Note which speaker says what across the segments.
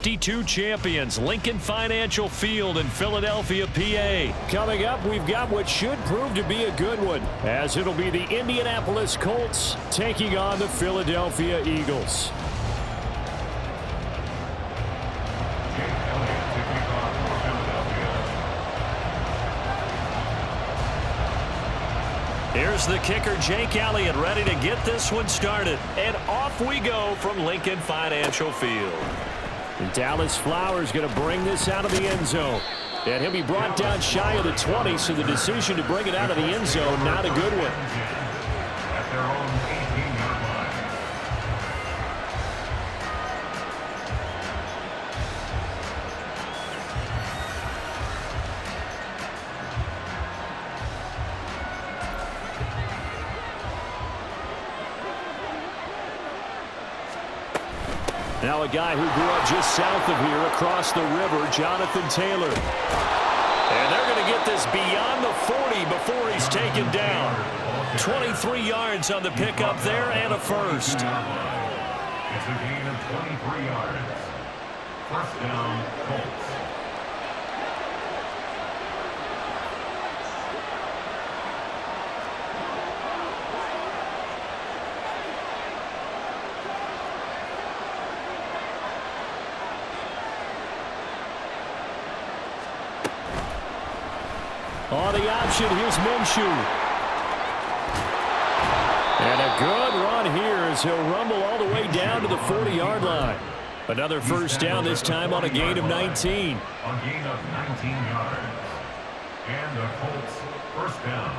Speaker 1: 52 champions, Lincoln Financial Field in Philadelphia, PA.
Speaker 2: Coming up, we've got what should prove to be a good one, as it'll be the Indianapolis Colts taking on the Philadelphia Eagles.
Speaker 1: Here's the kicker, Jake Elliott, ready to get this one started. And off we go from Lincoln Financial Field.
Speaker 2: And Dallas Flowers going to bring this out of the end zone. And he'll be brought down shy of the 20, so the decision to bring it out of the end zone, not a good one.
Speaker 3: At their own 18-yard line.
Speaker 2: Now a guy who grew up just south of here across the river, Jonathan Taylor.
Speaker 1: And they're going to get this beyond the 40 before he's taken down. 23 yards on the pickup there and a first.
Speaker 3: It's a gain of 23 yards. First down, Colts.
Speaker 2: On the option, here's Minshew. And a good run here as he'll rumble all the way down to the 40-yard line. Another first down, this time on a gain of 19.
Speaker 3: A gain of 19 yards. And the Colts first down.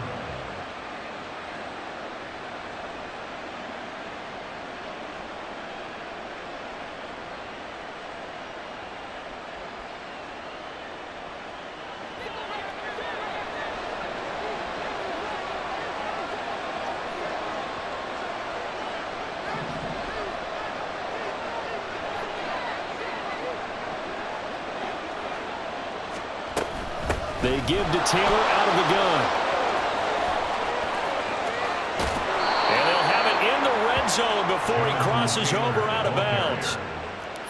Speaker 2: They give to Taylor out of the gun.
Speaker 1: And they'll have it in the red zone before he crosses over out of bounds.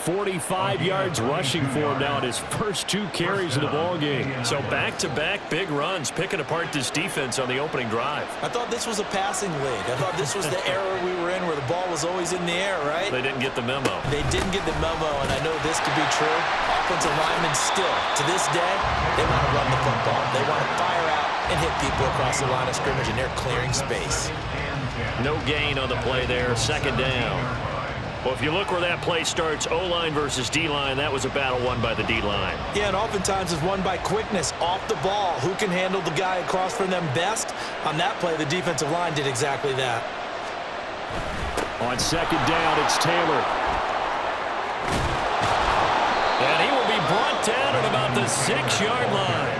Speaker 2: 45 yards rushing for him now in his first 2 carries of the ballgame.
Speaker 1: So back-to-back big runs, picking apart this defense on the opening drive.
Speaker 4: I thought this was a passing league. I thought this was the era we were in where the ball was always in the air, right?
Speaker 1: They didn't get the memo.
Speaker 4: They didn't get the memo, and I know this to be true. Offensive linemen still, to this day, they want to run the football. They want to fire out and hit people across the line of scrimmage, and they're clearing space.
Speaker 1: No gain on the play there, second down. Well, if you look where that play starts, O-line versus D-line, that was a battle won by the D-line.
Speaker 4: Yeah, and oftentimes it's won by quickness off the ball. Who can handle the guy across from them best? On that play, the defensive line did exactly that.
Speaker 2: On second down, it's Taylor.
Speaker 1: And he will be brought down at about the 6-yard line.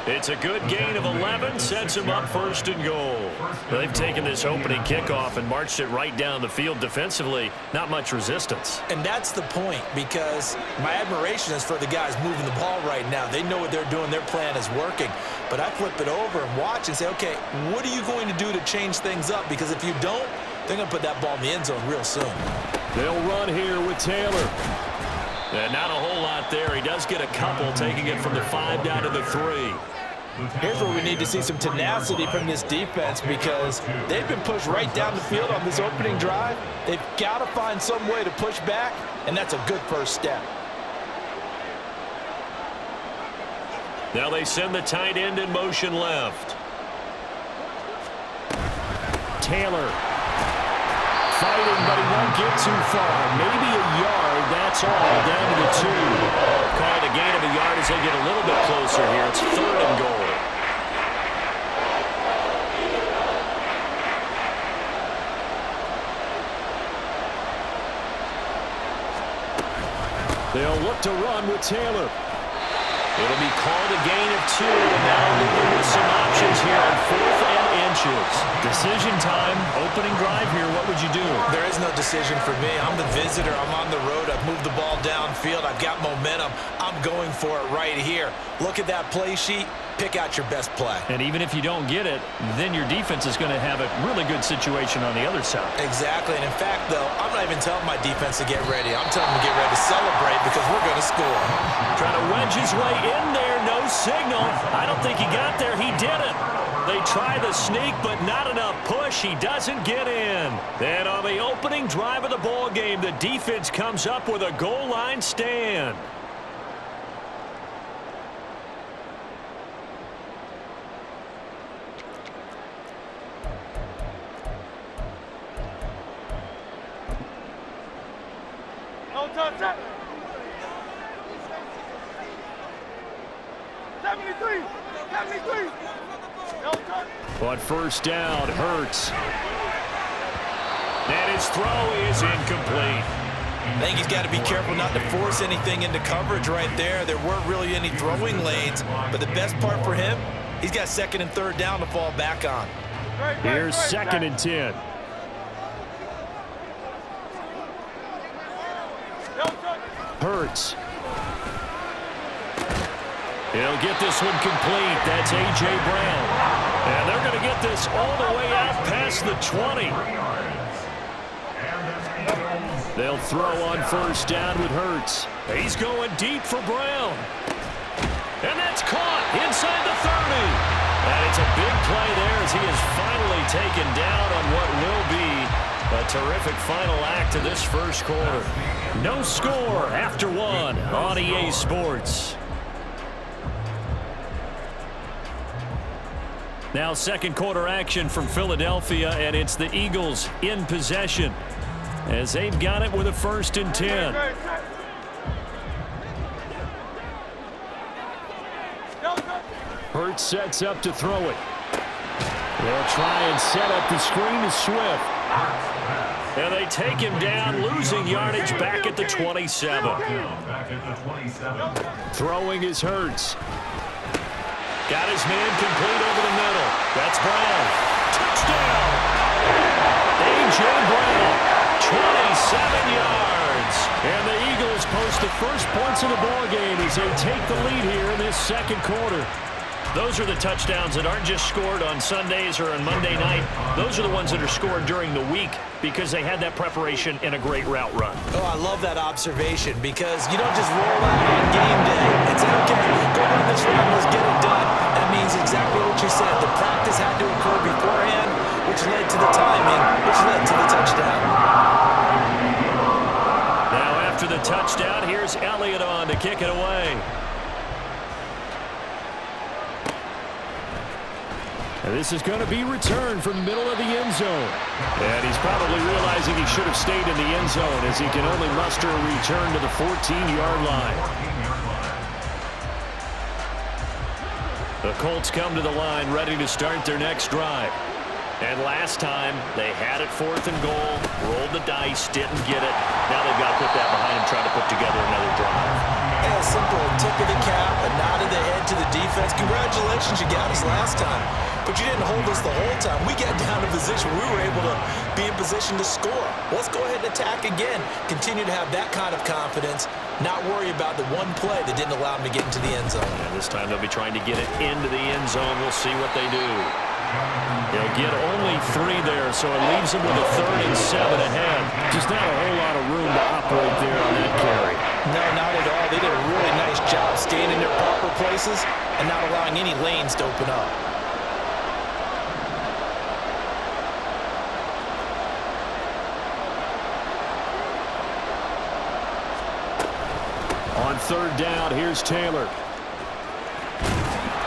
Speaker 1: It's a good gain of 11, sets him up first and goal. They've taken this opening kickoff and marched it right down the field defensively. Not much resistance.
Speaker 4: And that's the point, because my admiration is for the guys moving the ball right now. They know what they're doing. Their plan is working. But I flip it over and watch and say, okay, what are you going to do to change things up? Because if you don't, they're going to put that ball in the end zone real soon.
Speaker 2: They'll run here with Taylor.
Speaker 1: And not a whole lot there. He does get a couple, taking it from the 5 down to the 3.
Speaker 4: Here's where we need to see some tenacity from this defense, because they've been pushed right down the field on this opening drive. They've got to find some way to push back, and that's a good first step.
Speaker 1: Now they send the tight end in motion left.
Speaker 2: Taylor fighting, but he won't get too far. Maybe a yard, that's all, down to the 2.
Speaker 1: Call it a gain of a yard as they get a little bit closer here. It's 3rd and goal.
Speaker 2: They'll look to run with Taylor.
Speaker 1: It'll be called a gain of 2, and now moving with some options here on 4th and inches. Decision time, opening drive here. What would you do?
Speaker 4: There is no decision for me. I'm the visitor. I'm on the road. I'm move the ball downfield. I've got momentum. I'm going for it right here. Look at that play sheet. Pick out your best play.
Speaker 2: And even if you don't get it, then your defense is going to have a really good situation on the other side.
Speaker 4: Exactly. And in fact, though, I'm not even telling my defense to get ready. I'm telling them to get ready to celebrate because we're going to score.
Speaker 2: Trying to wedge his way in there. No signal. I don't think he got there. He didn't. They try the sneak, but not enough push. He doesn't get in. And on the opening drive of the ball game, the defense comes up with a goal line stand. On first down, Hurts.
Speaker 1: And his throw is incomplete.
Speaker 4: I think he's got to be careful not to force anything into coverage right there. There weren't really any throwing lanes, but the best part for him, he's got second and third down to fall back on.
Speaker 2: Here's second and 10. Hurts. He'll get this one complete. That's A.J. Brown. And they're going to get this all the way out past the 20. They'll throw on first down with Hurts. He's going deep for Brown. And that's caught inside the 30. And it's a big play there as he is finally taken down on what will be a terrific final act of this first quarter. No score after one on EA Sports. Now second quarter action from Philadelphia, and it's the Eagles in possession as they've got it with a first and 10. Hurts sets up to throw it. They'll try and set up the screen to Swift. And they take him down, losing yardage back at the 27. Throwing is Hurts. Got his man complete over the middle. That's Brown. Touchdown! A.J. Brown, 27 yards. And the Eagles post the first points of the ballgame as they take the lead here in this second quarter.
Speaker 1: Those are the touchdowns that aren't just scored on Sundays or on Monday night. Those are the ones that are scored during the week because they had that preparation in a great route run.
Speaker 4: Oh, I love that observation because you don't just roll out on game day and say, okay, go run this route, let's get it done. That means exactly what you said. The practice had to occur beforehand, which led to the timing, which led to the touchdown.
Speaker 1: Now after the touchdown, here's Elliott on to kick it away.
Speaker 2: And this is going to be returned from the middle of the end zone. And he's probably realizing he should have stayed in the end zone as he can only muster a return to the 14-yard line. The Colts come to the line ready to start their next drive. And last time, they had it fourth and goal, rolled the dice, didn't get it. Now they've got to put that behind them, try to put together another drive.
Speaker 4: Yeah, simple tip of the cap, a nod of the head to the defense. Congratulations, you got us last time. But you didn't hold us the whole time. We got down to position. We were able to be in position to score. Let's go ahead and attack again. Continue to have that kind of confidence. Not worry about the one play that didn't allow them to get into the end zone.
Speaker 1: And this time they'll be trying to get it into the end zone. We'll see what they do. They'll get only 3 there, so it leaves them with a 3rd and 7 ahead.
Speaker 2: Just not a whole lot of room to operate there on that carry.
Speaker 4: No, not at all. They did a really nice job staying in their proper places and not allowing any lanes to open up.
Speaker 2: On third down, here's Taylor.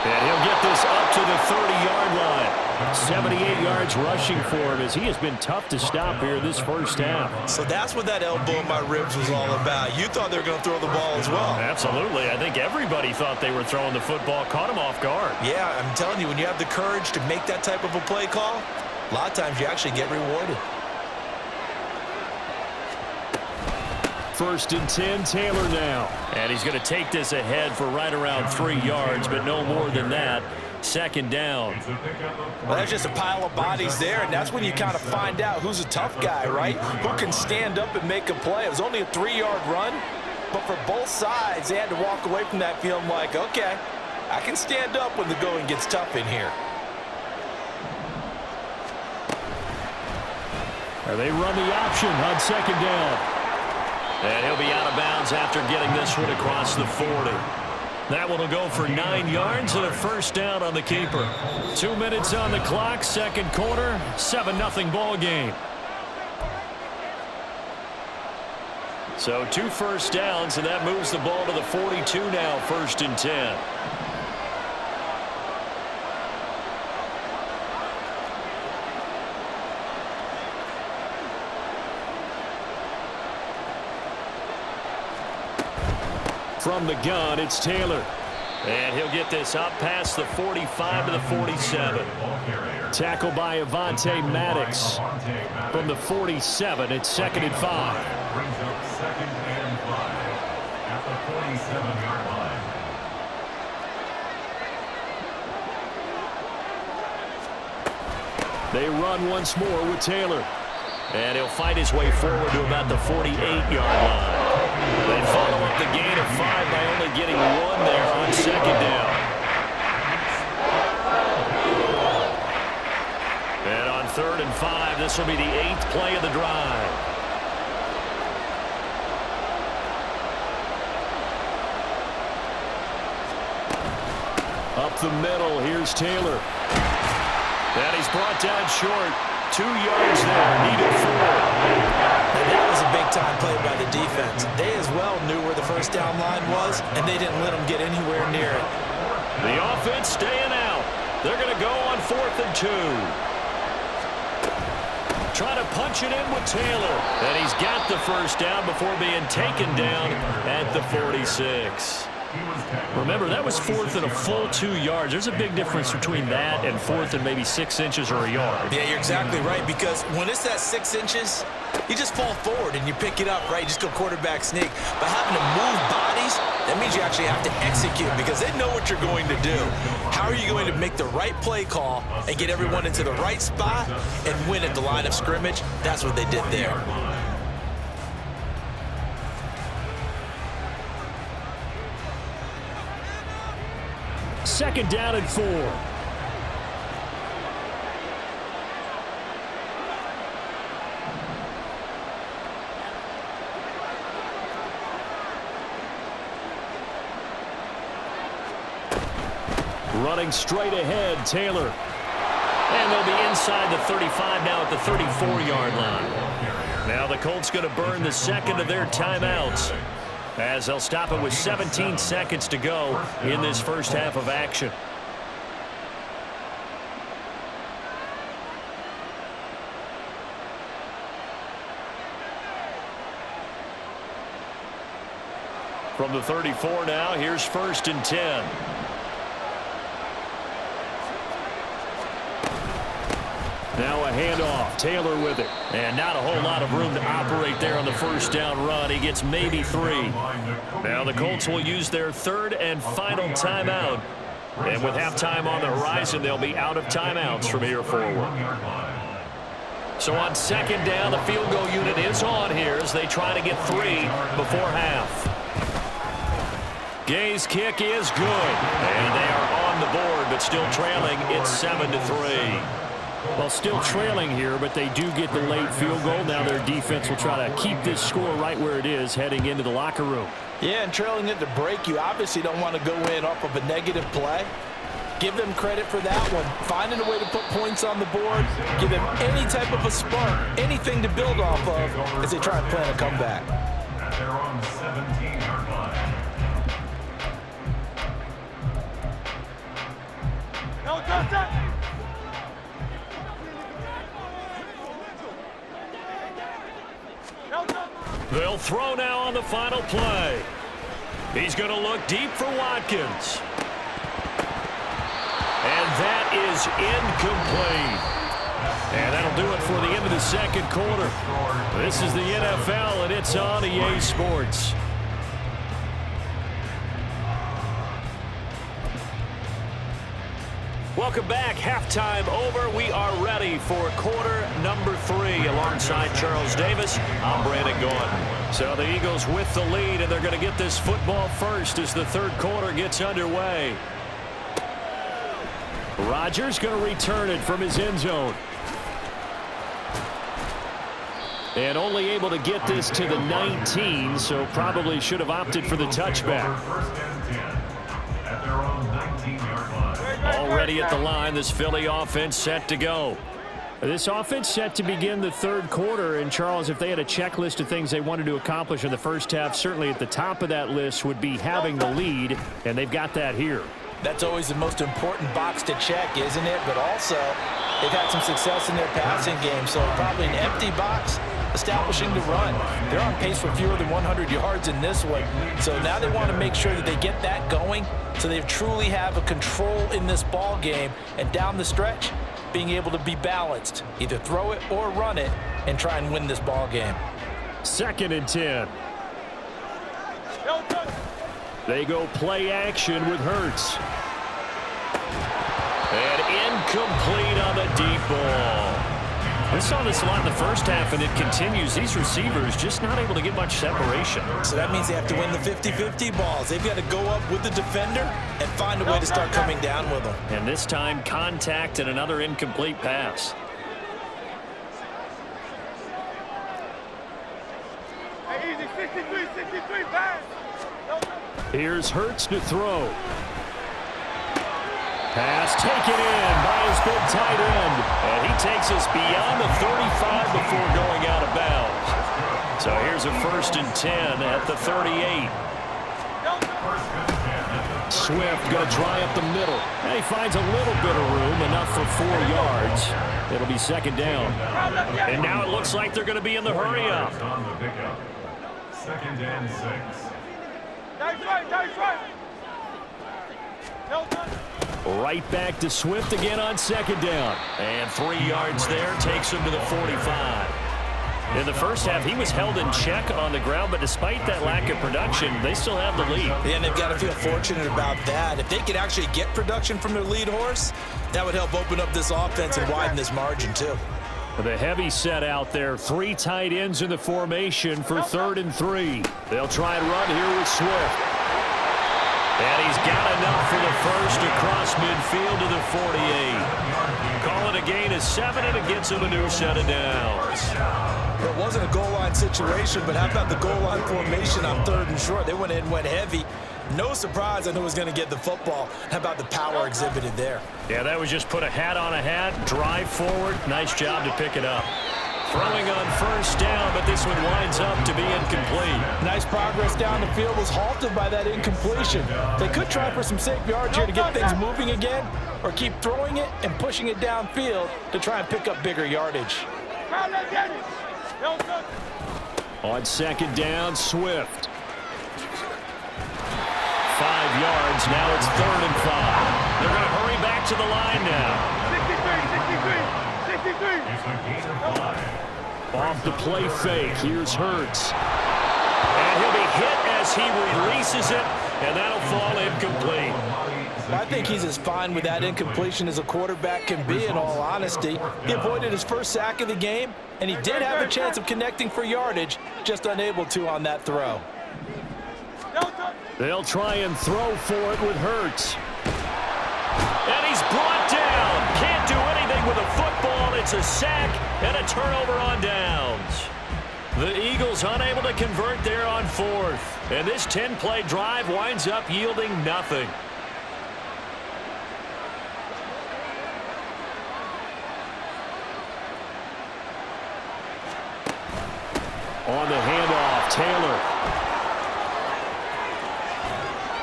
Speaker 2: And he'll get this up to the 30-yard line. 78 yards rushing for him as he has been tough to stop here this first half.
Speaker 4: So that's what that elbow in my ribs was all about. You thought they were going to throw the ball as well.
Speaker 1: Absolutely. I think everybody thought they were throwing the football, caught him off guard.
Speaker 4: Yeah, I'm telling you, when you have the courage to make that type of a play call, a lot of times you actually get rewarded.
Speaker 2: First and 10, Taylor now.
Speaker 1: And he's going to take this ahead for right around 3 yards, but no more than that. second down.
Speaker 4: Well, that's just a pile of bodies there, and that's when you kind of find out who's a tough guy, right? Who can stand up and make a play. It was only a 3-yard run, but for both sides, they had to walk away from that feeling like, okay, I can stand up when the going gets tough in here.
Speaker 2: And they run the option on second down.
Speaker 1: And he'll be out of bounds after getting this one across the 40. That one will go for 9 yards and a first down on the keeper. 2 minutes on the clock, second quarter, 7-0 ball game. So 2 first downs, and that moves the ball to the 42 now, 1st and 10. From the gun, it's Taylor. And he'll get this up past the 45 to the 47. Tackle by Avonte Maddox. From the 47, it's 2nd and 5.
Speaker 3: Brings up 2nd and 5 at the 47-yard line.
Speaker 1: They run once more with Taylor. And he'll fight his way forward to about the 48-yard line. They follow up the gain of 5 by only getting 1 there on 2nd down. And on 3rd and 5, this will be the 8th play of the drive. Up the middle, here's Taylor. And he's brought down short. 2 yards there, needed 4.
Speaker 4: And that was a big-time play by the defense. They as well knew where the first down line was, and they didn't let them get anywhere near it.
Speaker 1: The offense staying out. They're going to go on 4th and 2. Trying to punch it in with Taylor. And he's got the first down before being taken down at the 46. Remember, that was 4th and a full 2 yards. There's a big difference between that and 4th and maybe 6 inches or a yard.
Speaker 4: Yeah, you're exactly right, because when it's that 6 inches, you just fall forward and you pick it up, right? You just go quarterback sneak. But having to move bodies, that means you actually have to execute because they know what you're going to do. How are you going to make the right play call and get everyone into the right spot and win at the line of scrimmage? That's what they did there.
Speaker 2: Second down and 4. Running straight ahead, Taylor.
Speaker 1: And they'll be inside the 35 now at the 34-yard line. Now the Colts going to burn the second of their timeouts, as they'll stop it with 17 seconds to go in this first half of action. From the 34 now, here's 1st and 10. Now a handoff. Taylor with it. And not a whole lot of room to operate there on the first down run. He gets maybe 3. Now the Colts will use their 3rd and final timeout. And with halftime on the horizon, they'll be out of timeouts from here forward. So on 2nd down, the field goal unit is on here as they try to get 3 before half. Gay's kick is good. And they are on the board, but still trailing. It's 7-3.
Speaker 2: Well, still trailing here, but they do get the late field goal. Now their defense will try to keep this score right where it is heading into the locker room.
Speaker 4: Yeah, and trailing at the break, you obviously don't want to go in off of a negative play. Give them credit for that one. Finding a way to put points on the board, give them any type of a spark, anything to build off of as they try and plan a comeback.
Speaker 3: And they're on the 17-yard line.
Speaker 1: They'll throw now on the final play. He's going to look deep for Watkins. And that is incomplete. And that'll do it for the end of the second quarter. This is the NFL, and it's on EA Sports. Welcome back. Halftime over. We are ready for quarter number 3. Alongside Charles Davis, I'm Brandon Gaudin. So the Eagles with the lead, and they're going to get this football first as the third quarter gets underway. Rodgers going to return it from his end zone. And only able to get this to the 19, so probably should have opted for the touchback. Already at the line, this Philly offense set to go. This offense set to begin the third quarter. And, Charles, if they had a checklist of things they wanted to accomplish in the first half, certainly at the top of that list would be having the lead, and they've got that here. That's always the most important box to check, isn't it? But also, they've had some success in their passing game, so probably an empty box establishing the run. They're on pace for fewer than 100 yards in this one. So now they want to make sure that they get that going so they truly have a control in this ball game. And down the stretch, being able to be balanced. Either throw it or run it and try and win this ball game. 2nd and 10. They go play action with Hurts. And incomplete on the deep ball. We saw this a lot in the first half, and it continues. These receivers just not able to get much separation. So that means they have to win the 50-50 balls. They've got to go up with the defender and find a way to start coming down with them. And this time, contact and another incomplete pass.
Speaker 5: Easy, 63 pass.
Speaker 1: Here's Hurts to throw. Pass taken in by his big tight end. And he takes us beyond the 35 before going out of bounds. So here's a 1st and 10 at the 38. Swift going to try up the middle. And he finds a little bit of room, enough for 4 yards. It'll be 2nd down. And now it looks like they're going to be in the hurry up.
Speaker 3: 2nd and 6.
Speaker 5: Nice right.
Speaker 1: Right back to Swift again on 2nd down. And 3 yards there takes him to the 45. In the first half, he was held in check on the ground, but despite that lack of production, they still have the lead.
Speaker 4: Yeah, and they've got to feel fortunate about that. If they could actually get production from their lead horse, that would help open up this offense and widen this margin, too.
Speaker 1: The heavy set out there. 3 tight ends in the formation for 3rd and 3. They'll try and run here with Swift. And he's got enough for the first across midfield to the 48. Call it a gain of 7, and it gets him a new set of downs.
Speaker 4: It wasn't a goal line situation, but how about the goal line formation on 3rd and short? They went in, went heavy. No surprise on who was going to get the football. How about the power exhibited there?
Speaker 1: Yeah, that was just put a hat on a hat, drive forward. Nice job to pick it up. Throwing on 1st down, but this one winds up to be incomplete.
Speaker 4: Nice progress down the field, was halted by that incompletion. They could try for some safe yards here to get things moving again, or keep throwing it and pushing it downfield to try and pick up bigger yardage.
Speaker 1: On 2nd down, Swift. 5 yards, now it's 3rd and 5. They're going to hurry back to the line now.
Speaker 5: 63.
Speaker 3: It's a gain of 5.
Speaker 1: Off the play fake, here's Hurts. And he'll be hit as he releases it, and that'll fall incomplete.
Speaker 4: I think he's as fine with that incompletion as a quarterback can be, in all honesty. He avoided his first sack of the game, and he did have a chance of connecting for yardage, just unable to on that throw.
Speaker 1: They'll try and throw for it with Hurts. And he's brought down. Can't do anything with a football. It's a sack and a turnover on downs. The Eagles unable to convert there on 4th. And this 10-play drive winds up yielding nothing. On the handoff, Taylor.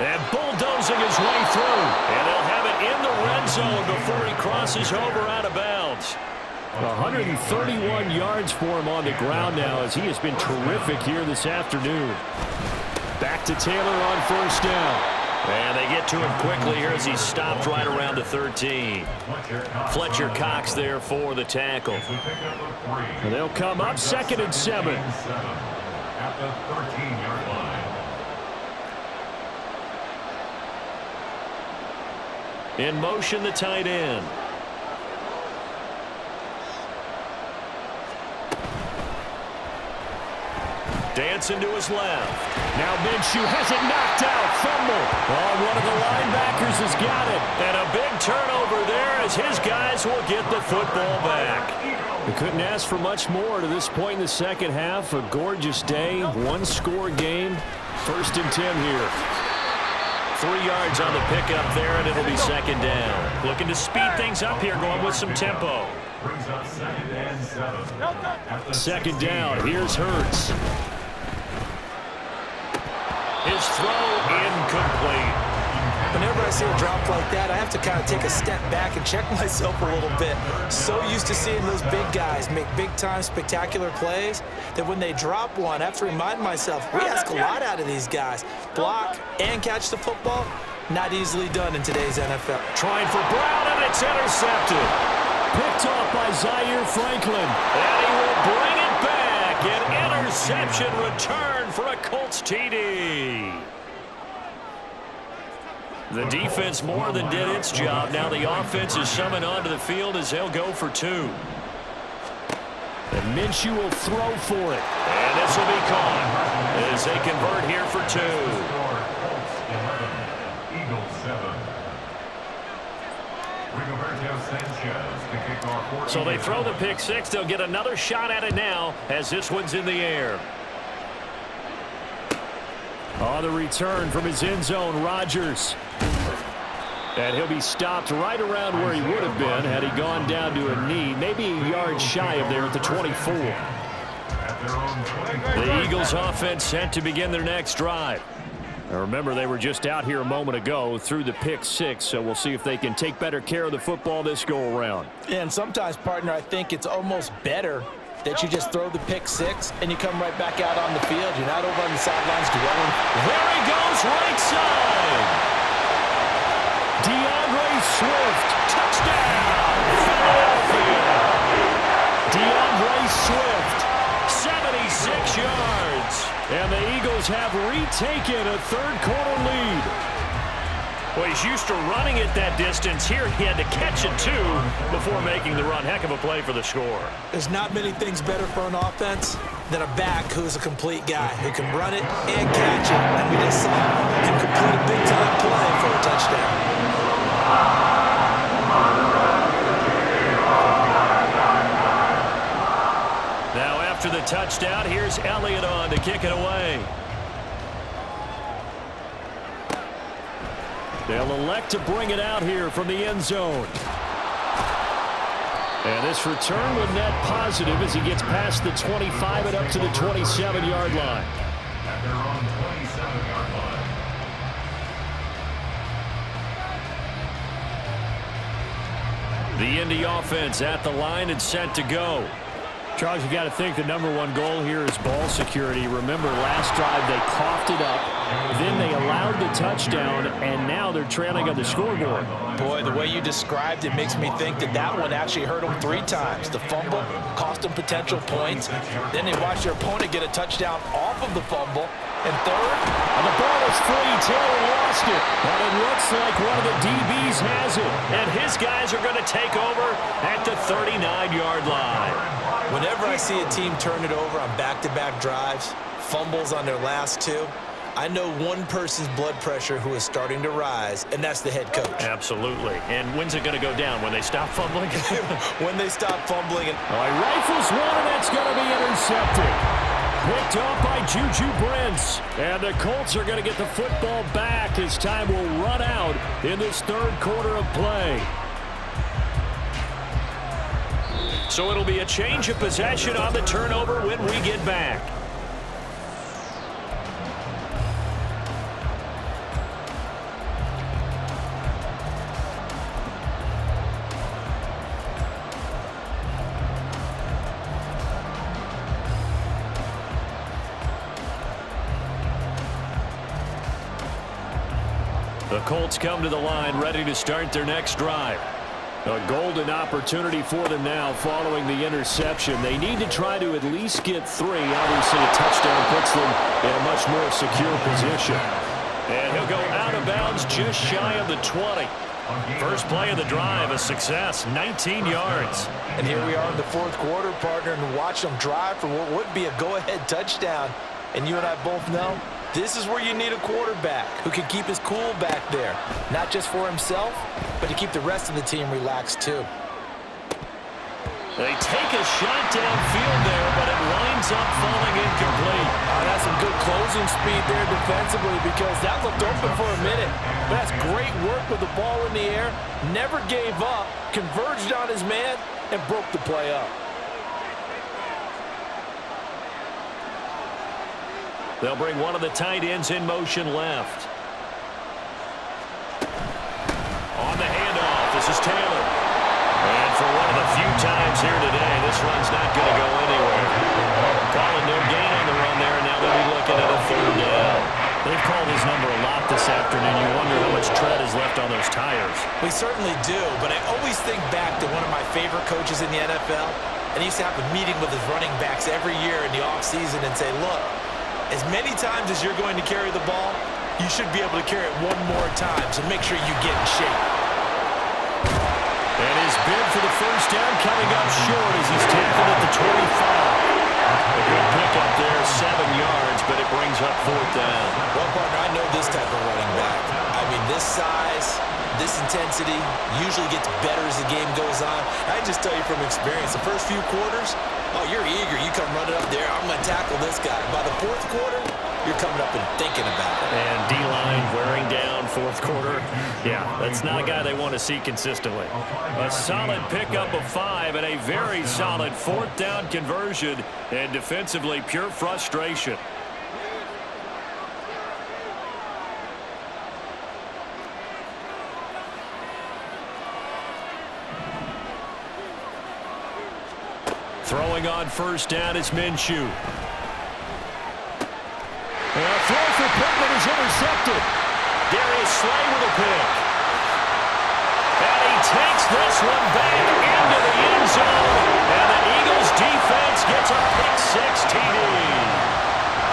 Speaker 1: And bulldozing his way through. And they'll have it in the red zone before he crosses over out of bounds. 131 yards for him on the ground now, as he has been terrific here this afternoon. Back to Taylor on 1st down. And they get to him quickly here as he's stopped right around the 13. Fletcher Cox there for the tackle. And they'll come up 2nd and 7.
Speaker 3: At the 13-yard line.
Speaker 1: In motion, the tight end. Dancing to his left.
Speaker 2: Now Minshew has it knocked out. Fumble. Oh, one of the linebackers has got it.
Speaker 1: And a big turnover there as his guys will get the football back.
Speaker 2: We couldn't ask for much more to this point in the second half. A gorgeous day, one-score game. 1st and 10 here.
Speaker 1: 3 yards on the pickup there, and it'll be second down. Looking to speed things up here, going with some tempo.
Speaker 3: Brings up 2nd and 7.
Speaker 2: Second down. Here's Hurts.
Speaker 1: His throw incomplete.
Speaker 4: Whenever I see a drop like that, I have to kind of take a step back and check myself a little bit. So used to seeing those big guys make big-time spectacular plays that when they drop one, I have to remind myself, we ask a lot out of these guys. Block and catch the football, not easily done in today's NFL.
Speaker 1: Trying for Brown, and it's intercepted.
Speaker 2: Picked off by Zaire Franklin.
Speaker 1: And he will bring it back. An interception return for a Colts TD. The defense more than did its job. Now the offense is summoned onto the field as they'll go for 2.
Speaker 2: And Minshew will throw for it.
Speaker 1: And this will be caught as they convert here for 2.
Speaker 3: Colts 11, Eagles 7. Rigoberto Sanchez to kick off.
Speaker 1: So they throw the pick 6. They'll get another shot at it now as this one's in the air.
Speaker 2: On the return from his end zone, Rodgers. And he'll be stopped right around where he would have been had he gone down to a knee, maybe a yard shy of there at the 24.
Speaker 1: The Eagles offense set to begin their next drive.
Speaker 2: Now remember, they were just out here a moment ago through the pick 6, so we'll see if they can take better care of the football this go around.
Speaker 4: And sometimes, partner, I think it's almost better that you just throw the pick 6 and you come right back out on the field. You're not over on the sidelines dwelling.
Speaker 1: There he goes, right side.
Speaker 2: DeAndre Swift,
Speaker 1: Touchdown, Philadelphia.
Speaker 2: DeAndre Swift.
Speaker 1: 76 yards.
Speaker 2: And the Eagles have retaken a third-quarter lead.
Speaker 1: Well, he's used to running it that distance. Here he had to catch it, too, before making the run. Heck of a play for the score.
Speaker 4: There's not many things better for an offense than a back who's a complete guy, who can run it and catch it. And we just saw him complete a big-time play for a touchdown.
Speaker 1: Now after the touchdown, here's Elliott on to kick it away.
Speaker 2: They'll elect to bring it out here from the end zone. And this return will net positive as he gets past the 25 and up to the 27-yard line.
Speaker 3: At their own 27-yard line.
Speaker 1: The Indy offense at the line and set to go.
Speaker 2: Charles, you got to think the #1 goal here is ball security. Remember, last drive they coughed it up, then they allowed the touchdown, and now they're trailing on the scoreboard.
Speaker 4: Boy, the way you described it makes me think that that one actually hurt them 3 times. The fumble cost them potential points. Then they watched their opponent get a touchdown off of the fumble. And third,
Speaker 2: and the ball is free. Taylor lost it. But it looks like one of the DBs has it.
Speaker 1: And his guys are going to take over at the 39-yard line.
Speaker 4: Whenever I see a team turn it over on back-to-back drives, fumbles on their last 2, I know one person's blood pressure who is starting to rise, and that's the head coach.
Speaker 1: Absolutely. And when's it going to go down? When they stop fumbling?
Speaker 4: When they stop fumbling. And
Speaker 2: all right, rifles one, and that's going to be intercepted. Picked off by Juju Brents. And the Colts are going to get the football back as time will run out in this third quarter of play.
Speaker 1: So it'll be a change of possession on the turnover when we get back. The Colts come to the line ready to start their next drive.
Speaker 2: A golden opportunity for them now following the interception. They need to try to at least get 3. Obviously, a touchdown puts them in a much more secure position.
Speaker 1: And he'll go out of bounds just shy of the 20. First play of the drive, a success, 19 yards.
Speaker 4: And here we are in the fourth quarter, partner, and watch them drive for what would be a go-ahead touchdown. And you and I both know this is where you need a quarterback who can keep his cool back there, not just for himself, but to keep the rest of the team relaxed too.
Speaker 1: They take a shot downfield there, but it winds up falling incomplete.
Speaker 4: That's some good closing speed there defensively because that looked open for a minute. But that's great work with the ball in the air, never gave up, converged on his man, and broke the play up.
Speaker 1: They'll bring one of the tight ends in motion left. On the handoff, this is Taylor. And for one of the few times here today, this run's not going to go anywhere. Calling no gain on the run there, and now they'll be looking at a third down.
Speaker 2: They've called his number a lot this afternoon. You wonder how much tread is left on those tires.
Speaker 4: We certainly do, but I always think back to one of my favorite coaches in the NFL, and he used to have a meeting with his running backs every year in the offseason and say, look, as many times as you're going to carry the ball, you should be able to carry it one more time, so make sure you get in shape.
Speaker 1: And his bid for the first down coming up short as he's tackled at the 25. A good pickup there, 7 yards, but it brings up fourth down.
Speaker 4: Well, partner, I know this type of running back. I mean, this size, this intensity usually gets better as the game goes on. I just tell you from experience, the first few quarters, oh, you're eager. You come running up there, I'm going to tackle this guy. By the fourth quarter, you're coming up and thinking about it.
Speaker 1: And D-line wearing down fourth quarter. Yeah, that's not a guy they want to see consistently. A solid pickup of 5 and a very solid fourth down conversion. And defensively, pure frustration. Throwing on first down is Minshew. And a throw for Pittman is intercepted. Darius Slay with a pick. And he takes this one back into the end zone. And the Eagles defense gets a pick-6 TD.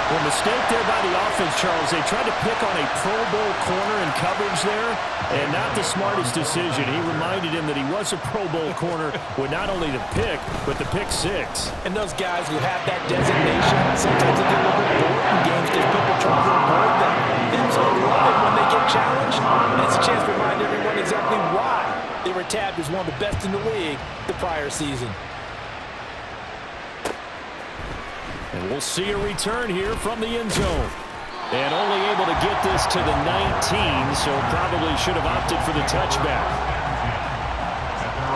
Speaker 2: Well, mistake there by the offense, Charles. They tried to pick on a Pro Bowl corner in coverage there, and not the smartest decision. He reminded him that he was a Pro Bowl corner with not only the pick, but the pick-6.
Speaker 4: And those guys who have that designation, sometimes they get a little bit bored in games because people try to avoid them. They absolutely love it when they get challenged. And it's a chance to remind everyone exactly why they were tabbed as one of the best in the league the prior season.
Speaker 1: And we'll see a return here from the end zone. And only able to get this to the 19, so probably should have opted for the touchback.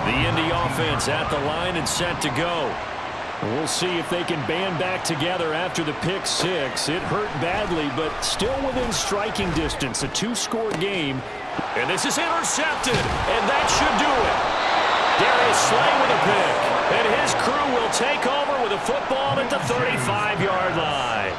Speaker 1: The Indy offense at the line and set to go. We'll see if they can band back together after the pick-6. It hurt badly, but still within striking distance. A 2-score game. And this is intercepted, and that should do it. Darius Slay with a pick. And his crew will take over with a football at the 35-yard line.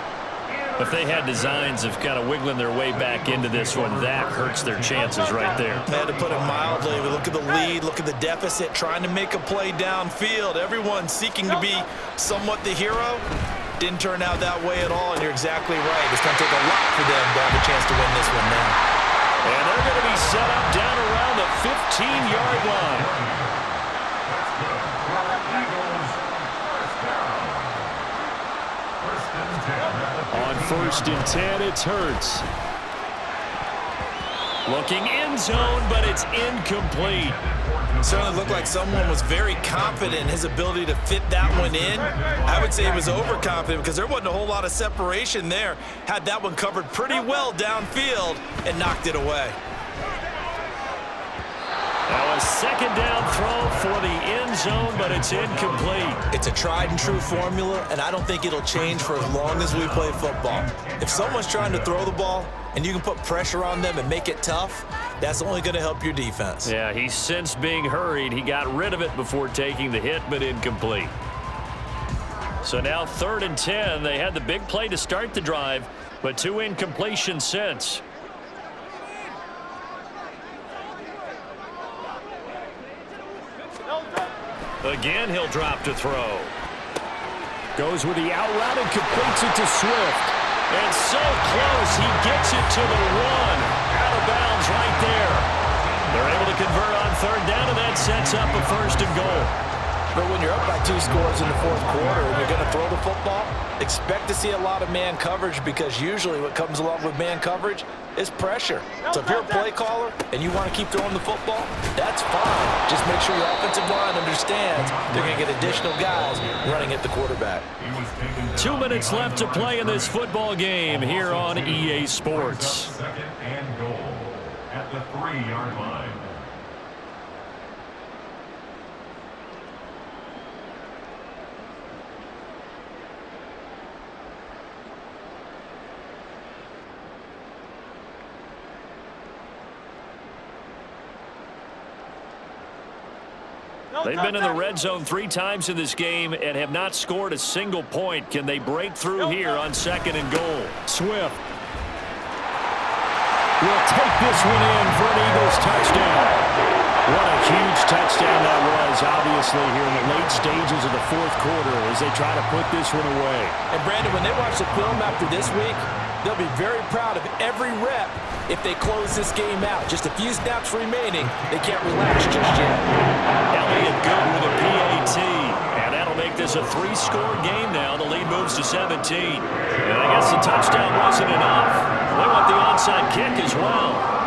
Speaker 1: If they had designs of kind of wiggling their way back into this one, that hurts their chances right there.
Speaker 4: They had to put it mildly. We look at the lead, look at the deficit, trying to make a play downfield. Everyone seeking to be somewhat the hero. Didn't turn out that way at all, and you're exactly right. It's going to take a lot for them to have a chance to win this one now.
Speaker 1: And they're going to be set up down around the 15-yard line. On first and 10, it's Hurts. Looking end zone, but it's incomplete.
Speaker 4: Certainly looked like someone was very confident in his ability to fit that one in. I would say he was overconfident because there wasn't a whole lot of separation there. Had that one covered pretty well downfield and knocked it away.
Speaker 1: Now a second down throw for the end zone, but it's incomplete.
Speaker 4: It's a tried and true formula, and I don't think it'll change for as long as we play football. If someone's trying to throw the ball and you can put pressure on them and make it tough, that's only going to help your defense.
Speaker 1: Yeah, he sensed being hurried. He got rid of it before taking the hit, but incomplete. So now 3rd and 10. They had the big play to start the drive, but 2 incompletions since. Again, he'll drop to throw. Goes with the out route and completes it to Swift. And so close, he gets it to the 1. Out of bounds right there. They're able to third down, and that sets up a first and goal.
Speaker 4: But when you're up by 2 scores in the fourth quarter and you're going to throw the football, expect to see a lot of man coverage, because usually what comes along with man coverage is pressure. So if you're a play caller and you want to keep throwing the football, that's fine. Just make sure your offensive line understands they're going to get additional guys running at the quarterback.
Speaker 1: 2 minutes left to play in this football game here on EA Sports.
Speaker 3: Second and goal at the 3-yard line.
Speaker 1: They've been in the red zone 3 times in this game and have not scored a single point. Can they break through here on second and goal?
Speaker 2: Swift will take this one in for an Eagles touchdown. What a huge touchdown that was, obviously, here in the late stages of the fourth quarter as they try to put this one away.
Speaker 4: And, Brandon, when they watch the film after this week, they'll be very proud of every rep if they close this game out. Just a few snaps remaining. They can't relax just yet.
Speaker 1: Elliott good with a PAT. And that'll make this a 3-score game now. The lead moves to 17. And I guess the touchdown wasn't enough. They want the onside kick as well.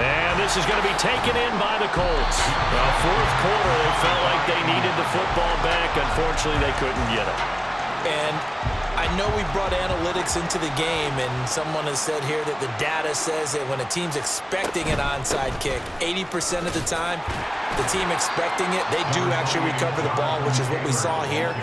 Speaker 1: And this is going to be taken in by the Colts. Well, fourth quarter, they felt like they needed the football back. Unfortunately, they couldn't get it.
Speaker 4: And I know we brought analytics into the game, and someone has said here that the data says that when a team's expecting an onside kick, 80% of the time, the team expecting it, they do actually recover the ball, which is what we saw here.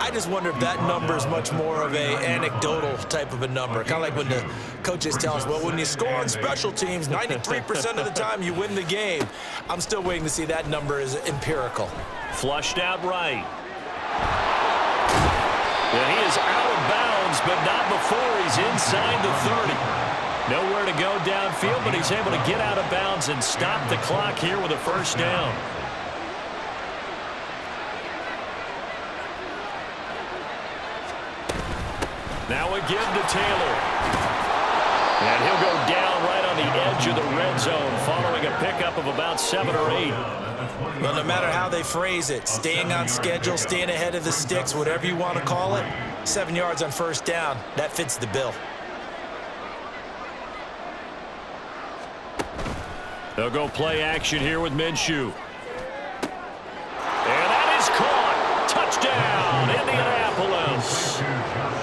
Speaker 4: I just wonder if that number is much more of a anecdotal type of a number. Kind of like when the coaches tell us, well, when you score on special teams, 93% of the time you win the game. I'm still waiting to see that number is empirical.
Speaker 1: Flushed out right. And he is out of bounds, but not before he's inside the 30. Nowhere to go downfield, but he's able to get out of bounds and stop the clock here with a first down. Now a give to Taylor. And he'll go down right on the edge of the red zone following a pickup of about 7 or 8.
Speaker 4: Well, no matter how they phrase it, staying on schedule, staying ahead of the sticks, whatever you want to call it, 7 yards on first down, that fits the bill.
Speaker 1: They'll go play action here with Minshew. And that is caught. Touchdown, Indianapolis.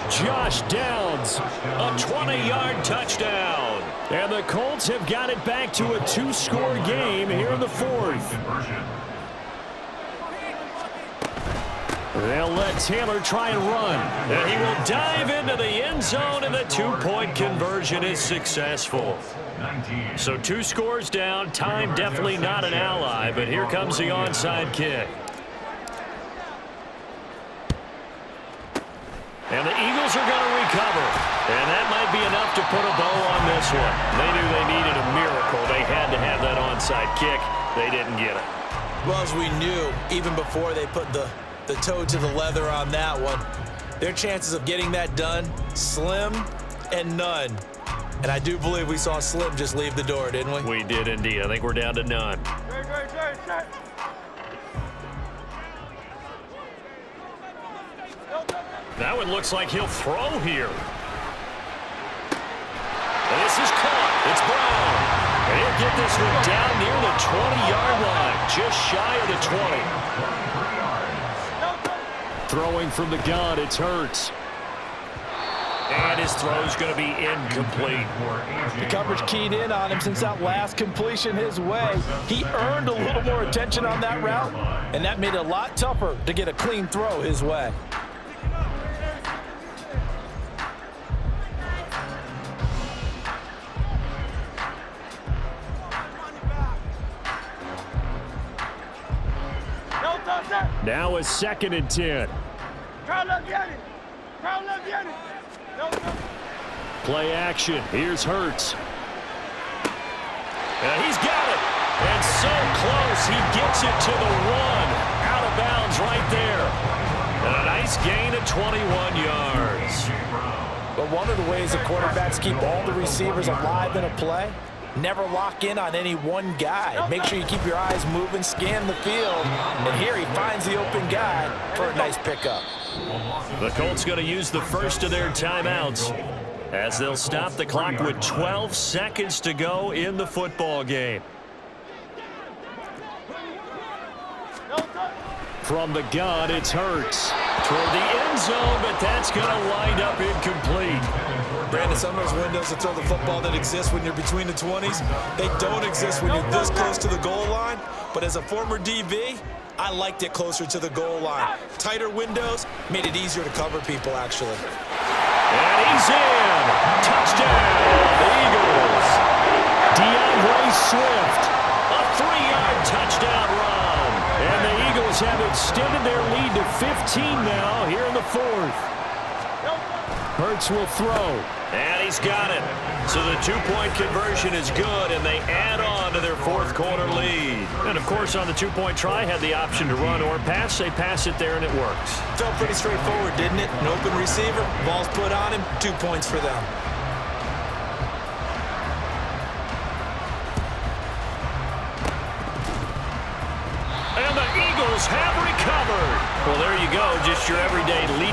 Speaker 1: Josh Downs, a 20-yard touchdown. And the Colts have got it back to a 2-score game here in the fourth. They'll let Taylor try and run. And he will dive into the end zone, and the 2-point conversion is successful. So 2 scores down. Time definitely not an ally, but here comes the onside kick. And the Eagles are going to recover. And that might be enough to put a bow on this one. They knew they needed a miracle. They had to have that onside kick. They didn't get it.
Speaker 4: Well, as we knew, even before they put the toe to the leather on that one, their chances of getting that done, slim and none. And I do believe we saw Slim just leave the door, didn't we?
Speaker 1: We did indeed. I think we're down to none. That one looks like he'll throw here. And this is caught. It's Brown. And he'll get this one down near the 20-yard line, just shy of the 20.
Speaker 2: Throwing from the gun, it's Hurts.
Speaker 1: And his throw's going to be incomplete.
Speaker 4: The coverage keyed in on him since that last completion his way. He earned a little more attention on that route, and that made it a lot tougher to get a clean throw his way.
Speaker 2: Now a 2nd and 10. Play action. Here's Hurts.
Speaker 1: And he's got it. And so close. He gets it to the 1. Out of bounds right there. And a nice gain of 21 yards.
Speaker 4: But one of the ways the quarterbacks keep all the receivers alive in a play, never lock in on any one guy. Make sure you keep your eyes moving, scan the field, and here he finds the open guy for a nice pickup.
Speaker 1: The Colts going to use the first of their timeouts as they'll stop the clock with 12 seconds to go in the football game.
Speaker 2: From the gun, it's Hurts.
Speaker 1: Toward the end zone, but that's going to wind up incomplete.
Speaker 4: Brandon, some of those windows to throw the football that exist when you're between the 20s, they don't exist when you're this close to the goal line. But as a former DB, I liked it closer to the goal line. Tighter windows made it easier to cover people, actually.
Speaker 1: And he's in. Touchdown, the Eagles.
Speaker 2: DeAndre Swift.
Speaker 1: A 3-yard touchdown run.
Speaker 2: And the Eagles have extended their lead to 15 now here in the fourth. Hurts will throw.
Speaker 1: And he's got it. So the two-point conversion is good, and they add on to their fourth quarter lead. And, of course, on the two-point try, had the option to run or pass. They pass it there, and it works.
Speaker 4: Felt pretty straightforward, didn't it? An open receiver, ball's put on him, 2 points for them.
Speaker 1: And the Eagles have recovered. Well, there you go, just your everyday leading.